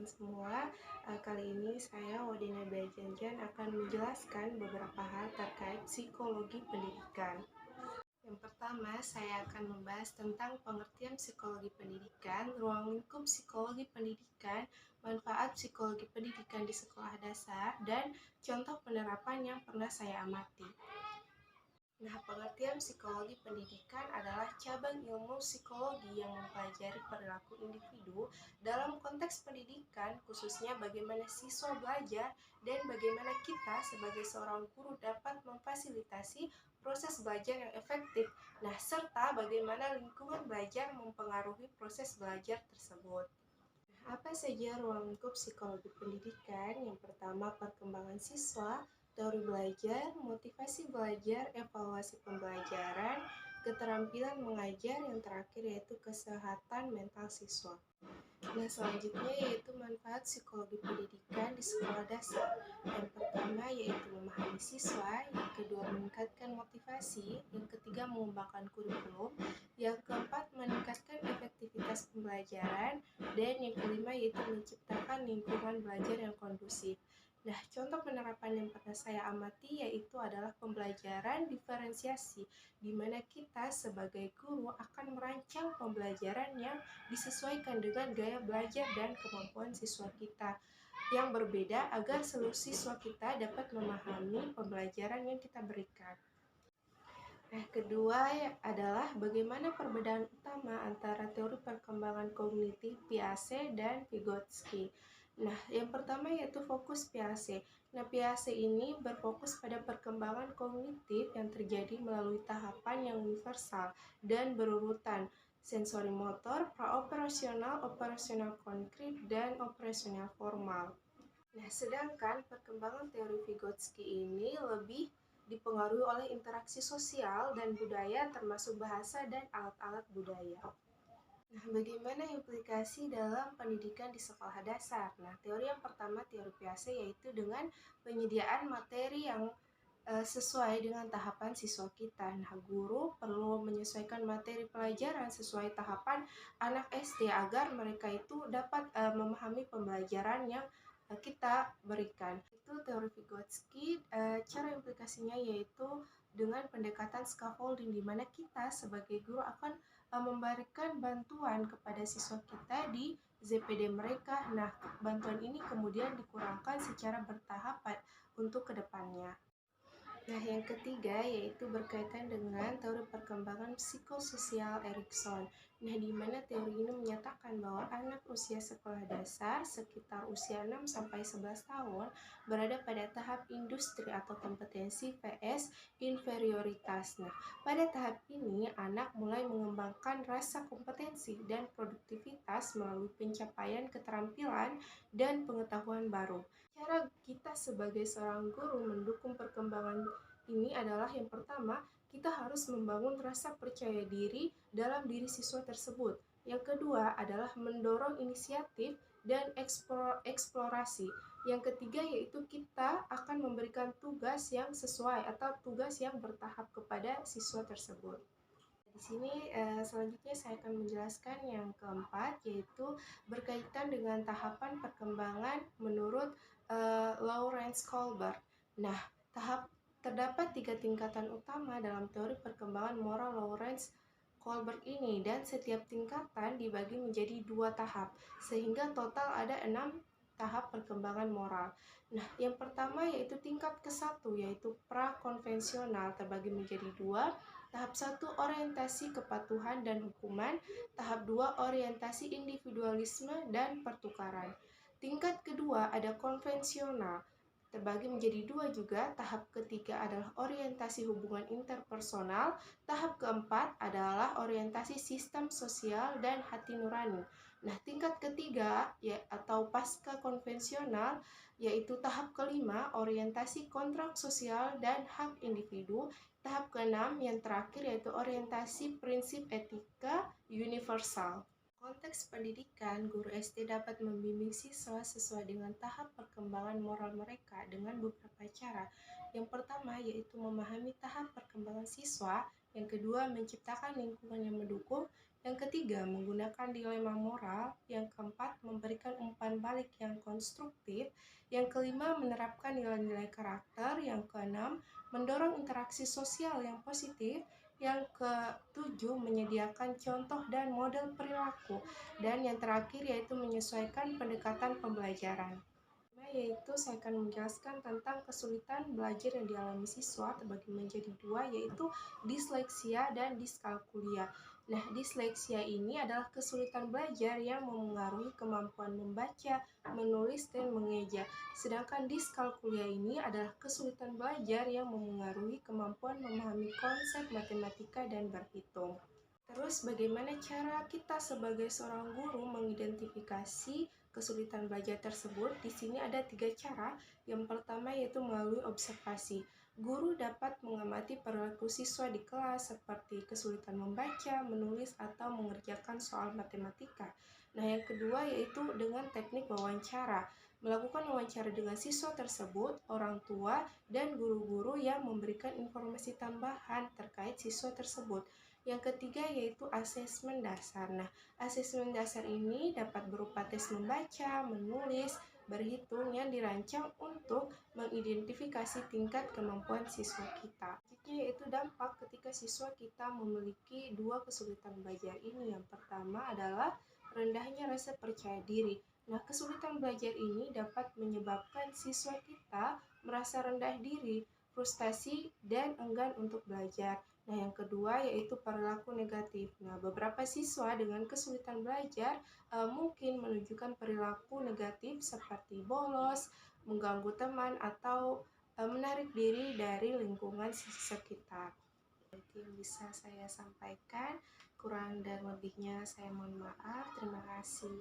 teman-teman semua. Kali ini saya Wadina Bajanjan akan menjelaskan beberapa hal terkait psikologi pendidikan. Yang pertama, saya akan membahas tentang pengertian psikologi pendidikan, ruang lingkup psikologi pendidikan, manfaat psikologi pendidikan di sekolah dasar, dan contoh penerapan yang pernah saya amati. Nah, pengertian psikologi pendidikan adalah cabang ilmu psikologi yang mempelajari perilaku individu dalam konteks pendidikan, khususnya bagaimana siswa belajar dan bagaimana kita sebagai seorang guru dapat memfasilitasi proses belajar yang efektif. Nah, serta bagaimana lingkungan belajar mempengaruhi proses belajar tersebut. Apa saja ruang lingkup psikologi pendidikan? Yang pertama, perkembangan siswa, teori belajar, motivasi belajar, evaluasi pembelajaran, keterampilan mengajar, yang terakhir yaitu kesehatan mental siswa. Nah, selanjutnya yaitu manfaat psikologi pendidikan di sekolah dasar. Yang pertama yaitu memahami siswa, yang kedua meningkatkan motivasi, yang ketiga mengembangkan kurikulum, yang keempat meningkatkan efektivitas pembelajaran, dan yang kelima yaitu menciptakan lingkungan belajar yang kondusif. Nah, contoh penerapan yang pernah saya amati yaitu adalah pembelajaran diferensiasi, di mana kita sebagai guru akan merancang pembelajaran yang disesuaikan dengan gaya belajar dan kemampuan siswa kita yang berbeda agar seluruh siswa kita dapat memahami pembelajaran yang kita berikan. Nah, kedua adalah bagaimana perbedaan utama antara teori perkembangan kognitif Piaget dan Vygotsky. Nah, yang pertama yaitu fokus Piaget. Nah, Piaget ini berfokus pada perkembangan kognitif yang terjadi melalui tahapan yang universal dan berurutan: sensori motor, praoperasional, operasional konkret, dan operasional formal. Nah, sedangkan perkembangan teori Vygotsky ini lebih dipengaruhi oleh interaksi sosial dan budaya, termasuk bahasa dan alat-alat budaya. Nah, bagaimana implikasi dalam pendidikan di sekolah dasar? Nah, teori yang pertama, teori Piaget, yaitu dengan penyediaan materi yang sesuai dengan tahapan siswa kita. Nah, guru perlu menyesuaikan materi pelajaran sesuai tahapan anak SD agar mereka itu dapat memahami pembelajaran yang kita berikan. Itu teori Vygotsky. Cara implikasinya yaitu dengan pendekatan scaffolding, di mana kita sebagai guru akan memberikan bantuan kepada siswa kita di ZPD mereka. Nah, bantuan ini kemudian dikurangkan secara bertahap untuk kedepannya. Nah, yang ketiga yaitu berkaitan dengan teori perkembangan psikososial Erikson. Nah, di mana teori ini menyatakan bahwa anak usia sekolah dasar sekitar usia 6-11 tahun berada pada tahap industri atau kompetensi vs inferioritas. Nah, pada tahap ini anak mulai mengembangkan rasa kompetensi dan produktivitas melalui pencapaian keterampilan dan pengetahuan baru. Cara kita sebagai seorang guru mendukung perkembangan ini adalah yang pertama, kita harus membangun rasa percaya diri dalam diri siswa tersebut. Yang kedua adalah mendorong inisiatif dan eksplorasi. Yang ketiga yaitu kita akan memberikan tugas yang sesuai atau tugas yang bertahap kepada siswa tersebut. Di sini selanjutnya saya akan menjelaskan yang keempat, yaitu berkaitan dengan tahapan perkembangan menurut Lawrence Kohlberg. Nah, terdapat 3 tingkatan utama dalam teori perkembangan moral Lawrence Kohlberg ini, dan setiap tingkatan dibagi menjadi 2 tahap, sehingga total ada 6 tahap perkembangan moral. Nah, yang pertama yaitu tingkat ke-1, yaitu prakonvensional, terbagi menjadi 2. Tahap 1 orientasi kepatuhan dan hukuman, tahap 2 orientasi individualisme dan pertukaran. Tingkat kedua ada konvensional, terbagi menjadi 2 juga. Tahap ketiga adalah orientasi hubungan interpersonal, tahap keempat adalah orientasi sistem sosial dan hati nurani. Nah, tingkat ketiga atau pasca konvensional yaitu tahap kelima, orientasi kontrak sosial dan hak individu. Tahap keenam yang terakhir yaitu orientasi prinsip etika universal. Konteks pendidikan, guru SD dapat membimbing siswa sesuai dengan tahap perkembangan moral mereka dengan beberapa cara. Yang pertama yaitu memahami tahap perkembangan siswa Yang kedua, menciptakan lingkungan yang mendukung. Yang ketiga, menggunakan dilema moral. Yang keempat, memberikan umpan balik yang konstruktif. Yang kelima, menerapkan nilai-nilai karakter. Yang keenam, mendorong interaksi sosial yang positif. Yang ketujuh, menyediakan contoh dan model perilaku. Dan yang terakhir yaitu menyesuaikan pendekatan pembelajaran. Yaitu saya akan menjelaskan tentang kesulitan belajar yang dialami siswa terbagi menjadi dua, yaitu disleksia dan diskalkulia. Nah, disleksia ini adalah kesulitan belajar yang memengaruhi kemampuan membaca, menulis, dan mengeja. Sedangkan diskalkulia ini adalah kesulitan belajar yang memengaruhi kemampuan memahami konsep matematika dan berhitung. Terus bagaimana cara kita sebagai seorang guru mengidentifikasi kesulitan belajar tersebut? Di sini ada 3 cara. Yang pertama yaitu melalui observasi. Guru dapat mengamati perilaku siswa di kelas seperti kesulitan membaca, menulis, atau mengerjakan soal matematika. Nah, yang kedua yaitu dengan teknik wawancara. Melakukan wawancara dengan siswa tersebut, orang tua, dan guru-guru yang memberikan informasi tambahan terkait siswa tersebut. Yang ketiga yaitu asesmen dasar. Nah, asesmen dasar ini dapat berupa tes membaca, menulis, berhitung yang dirancang untuk mengidentifikasi tingkat kemampuan siswa kita. Selanjutnya yaitu dampak ketika siswa kita memiliki dua kesulitan belajar ini. Yang pertama adalah rendahnya rasa percaya diri. Nah, kesulitan belajar ini dapat menyebabkan siswa kita merasa rendah diri, frustasi, dan enggan untuk belajar. Nah, yang kedua yaitu perilaku negatif. Nah, beberapa siswa dengan kesulitan belajar mungkin menunjukkan perilaku negatif seperti bolos, mengganggu teman, atau menarik diri dari lingkungan sekitar. Itu yang bisa saya sampaikan. Kurang dan lebihnya saya mohon maaf. Terima kasih.